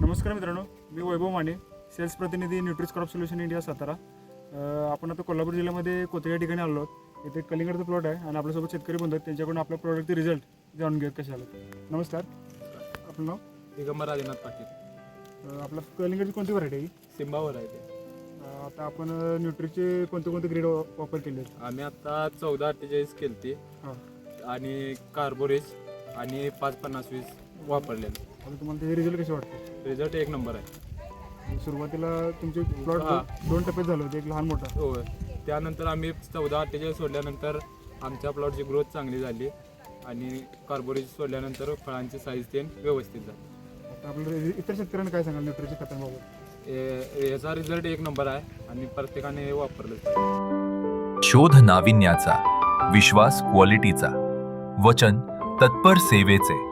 नमस्कार मित्रांनो, मी वैभव माने, सेल्स प्रतिनिधी न्यूट्रिश क्रॉप सोल्युशन इंडिया सातारा. आपण आता कोल्हापूर जिल्ह्यामध्ये कोथळी या ठिकाणी आलो आहोत. इथे कलिंगडचं प्लॉट आहे आणि आपल्यासोबत शेतकरी बंधू आहेत. त्यांच्याकडून आपल्या प्रॉडक्टचे रिझल्ट जाणून घेऊयात कसे आले. नमस्कार, आपलं नाव? दिगंबर आदिनाथ पाटील. आपलं कलिंगडची कोणती व्हरायटी आहे? सिंबावर आहे ते. आता आपण न्यूट्रिशचे कोणते कोणते ग्रेड वापर केले आहेत? आम्ही आता 1448 केलती हां, आणि कार्बोरेज आणि 550-20 वापरलेलं. आता तुम्हाला त्याचे रिझल्ट कसे वाटते? रिझल्ट एक नंबर आहे. सुरुवातीला तुमचे प्लॉट हां. दोन टप्प्यात झाले होते, एक लहान मोठा. होय. त्यानंतर आम्ही 1448 सोडल्यानंतर आमच्या प्लॉटची ग्रोथ चांगली झाली आणि कार्बोरेज सोडल्यानंतर फळांची साईज ते व्यवस्थित झाली. आता आपल्याला इतर शेतकऱ्यांना काय सांगाल न्यूट्रिशच्या खतांबाबत? याचा रिझल्ट एक नंबर आहे आणि प्रत्येकाने हे वापरलं पाहिजे. शोध नाविन्याचा, विश्वास क्वालिटीचा, वचन तत्पर सेवेचे.